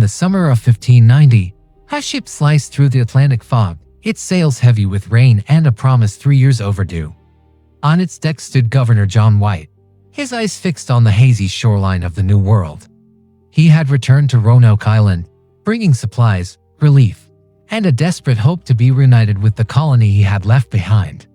the summer of 1590, a ship sliced through the Atlantic fog, its sails heavy with rain and a promise 3 years overdue. On its deck stood Governor John White, his eyes fixed on the hazy shoreline of the New World. He had returned to Roanoke Island, bringing supplies, relief, and a desperate hope to be reunited with the colony he had left behind.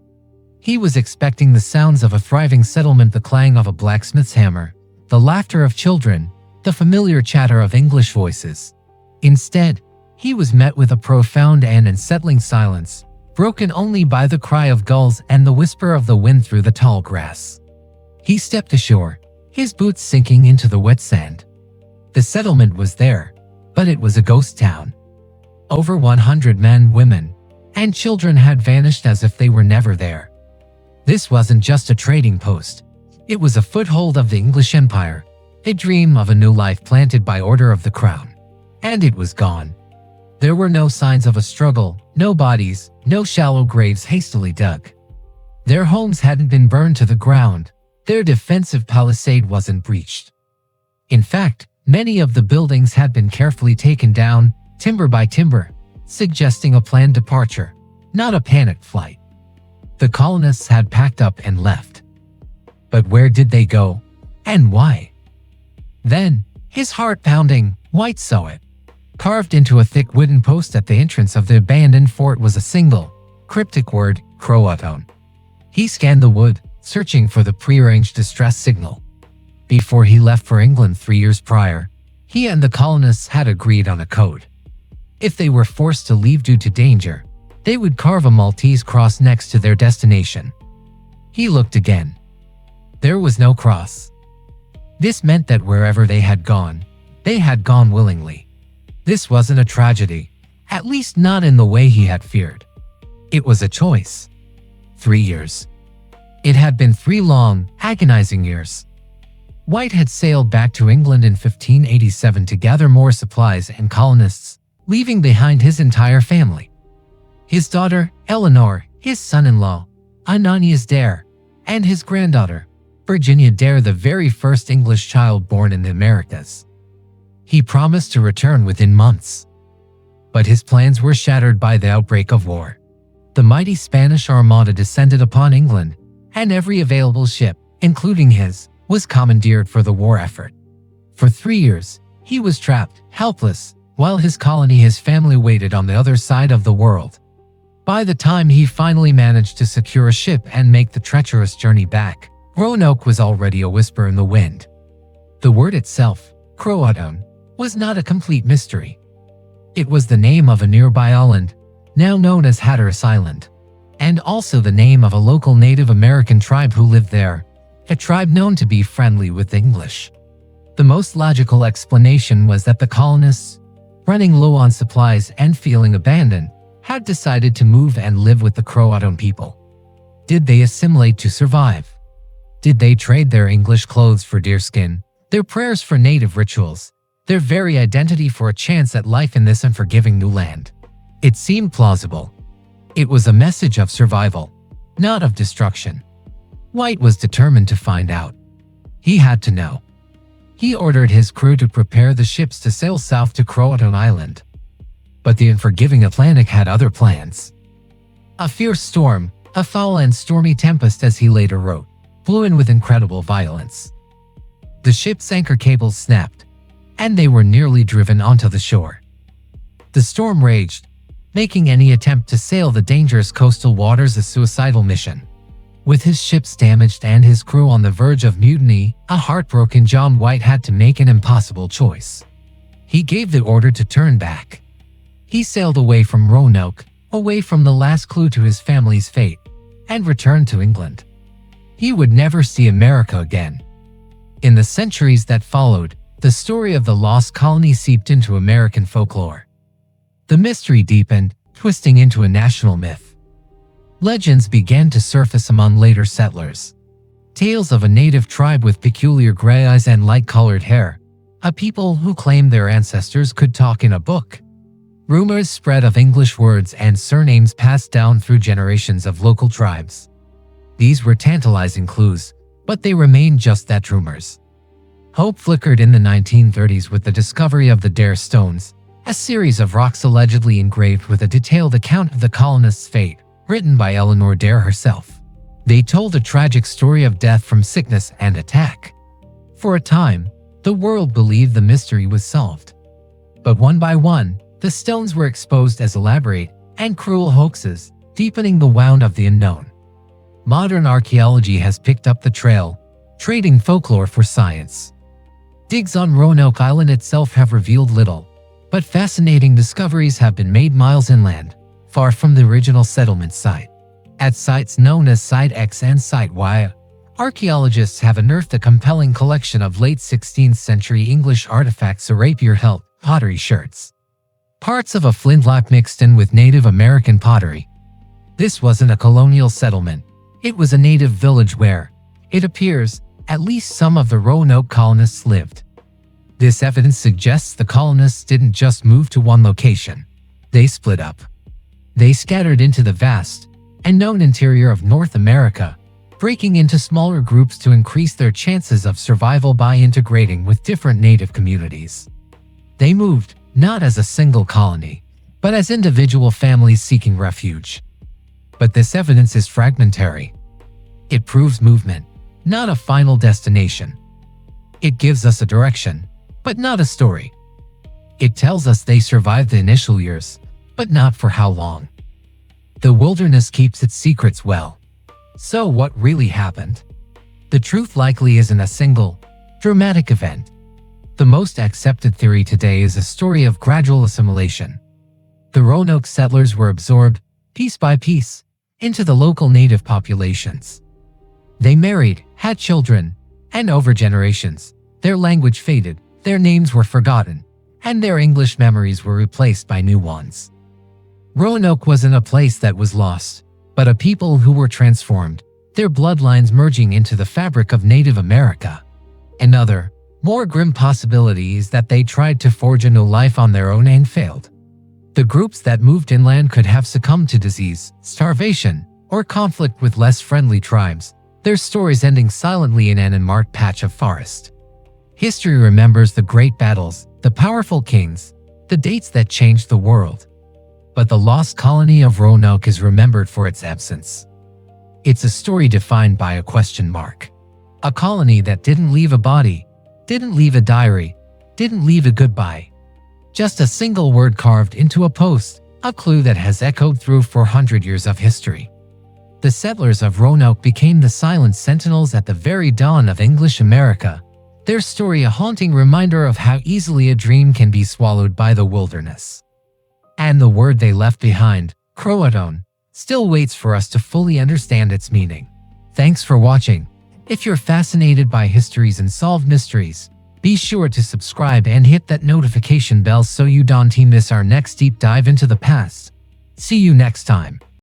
He was expecting the sounds of a thriving settlement, the clang of a blacksmith's hammer, the laughter of children, the familiar chatter of English voices. Instead, he was met with a profound and unsettling silence, broken only by the cry of gulls and the whisper of the wind through the tall grass. He stepped ashore, his boots sinking into the wet sand. The settlement was there, but it was a ghost town. Over 100 men, women, and children had vanished as if they were never there. This wasn't just a trading post. It was a foothold of the English Empire, a dream of a new life planted by order of the crown. And it was gone. There were no signs of a struggle, no bodies, no shallow graves hastily dug. Their homes hadn't been burned to the ground. Their defensive palisade wasn't breached. In fact, many of the buildings had been carefully taken down, timber by timber, suggesting a planned departure, not a panicked flight. The colonists had packed up and left. But where did they go? And why? Then, his heart pounding, White saw it. Carved into a thick wooden post at the entrance of the abandoned fort was a single, cryptic word, Croatoan. He scanned the wood, searching for the prearranged distress signal. Before he left for England 3 years prior, he and the colonists had agreed on a code. If they were forced to leave due to danger, they would carve a Maltese cross next to their destination. He looked again. There was no cross. This meant that wherever they had gone willingly. This wasn't a tragedy, at least not in the way he had feared. It was a choice. 3 years. It had been 3 long, agonizing years. White had sailed back to England in 1587 to gather more supplies and colonists, leaving behind his entire family. His daughter, Eleanor, his son-in-law, Ananias Dare, and his granddaughter, Virginia Dare, the very first English child born in the Americas. He promised to return within months. But his plans were shattered by the outbreak of war. The mighty Spanish Armada descended upon England, and every available ship, including his, was commandeered for the war effort. For 3 years, he was trapped, helpless, while his colony, his family, waited on the other side of the world. By the time he finally managed to secure a ship and make the treacherous journey back, Roanoke was already a whisper in the wind. The word itself, Croatoan, was not a complete mystery. It was the name of a nearby island, now known as Hatteras Island, and also the name of a local Native American tribe who lived there, a tribe known to be friendly with the English. The most logical explanation was that the colonists, running low on supplies and feeling abandoned, had decided to move and live with the Croatoan people. Did they assimilate to survive? Did they trade their English clothes for deerskin, their prayers for native rituals, their very identity for a chance at life in this unforgiving new land? It seemed plausible. It was a message of survival, not of destruction. White was determined to find out. He had to know. He ordered his crew to prepare the ships to sail south to Croatoan Island. But the unforgiving Atlantic had other plans. A fierce storm, a foul and stormy tempest, as he later wrote, blew in with incredible violence. The ship's anchor cables snapped, and they were nearly driven onto the shore. The storm raged, making any attempt to sail the dangerous coastal waters a suicidal mission. With his ships damaged and his crew on the verge of mutiny, a heartbroken John White had to make an impossible choice. He gave the order to turn back. He sailed away from Roanoke, away from the last clue to his family's fate, and returned to England. He would never see America again. In the centuries that followed, the story of the lost colony seeped into American folklore. The mystery deepened, twisting into a national myth. Legends began to surface among later settlers. Tales of a native tribe with peculiar gray eyes and light-colored hair, a people who claimed their ancestors could talk in a book. Rumors spread of English words and surnames passed down through generations of local tribes. These were tantalizing clues, but they remained just that, rumors. Hope flickered in the 1930s with the discovery of the Dare Stones, a series of rocks allegedly engraved with a detailed account of the colonists' fate, written by Eleanor Dare herself. They told a tragic story of death from sickness and attack. For a time, the world believed the mystery was solved. But one by one, the stones were exposed as elaborate and cruel hoaxes, deepening the wound of the unknown. Modern archaeology has picked up the trail, trading folklore for science. Digs on Roanoke Island itself have revealed little, but fascinating discoveries have been made miles inland, far from the original settlement site. At sites known as Site X and Site Y, archaeologists have unearthed a compelling collection of late 16th century English artifacts, a rapier hilt, pottery sherds, parts of a flintlock mixed in with Native American pottery. This wasn't a colonial settlement. It was a native village where, it appears, at least some of the Roanoke colonists lived. This evidence suggests the colonists didn't just move to one location. They split up. They scattered into the vast, unknown interior of North America, breaking into smaller groups to increase their chances of survival by integrating with different native communities. They moved, not as a single colony, but as individual families seeking refuge. But this evidence is fragmentary. It proves movement, not a final destination. It gives us a direction, but not a story. It tells us they survived the initial years, but not for how long. The wilderness keeps its secrets well. So what really happened? The truth likely isn't a single, dramatic event. The most accepted theory today is a story of gradual assimilation. The Roanoke settlers were absorbed, piece by piece, into the local native populations. They married, had children, and over generations, their language faded, their names were forgotten, and their English memories were replaced by new ones. Roanoke wasn't a place that was lost, but a people who were transformed, their bloodlines merging into the fabric of Native America. Another, more grim possibility is that they tried to forge a new life on their own and failed. The groups that moved inland could have succumbed to disease, starvation, or conflict with less friendly tribes, their stories ending silently in an unmarked patch of forest. History remembers the great battles, the powerful kings, the dates that changed the world. But the lost colony of Roanoke is remembered for its absence. It's a story defined by a question mark. A colony that didn't leave a body, didn't leave a diary, didn't leave a goodbye. Just a single word carved into a post, a clue that has echoed through 400 years of history. The settlers of Roanoke became the silent sentinels at the very dawn of English America, their story a haunting reminder of how easily a dream can be swallowed by the wilderness. And the word they left behind, Croatoan, still waits for us to fully understand its meaning. Thanks for watching. If you're fascinated by history's unsolved mysteries, be sure to subscribe and hit that notification bell so you don't miss our next deep dive into the past. See you next time.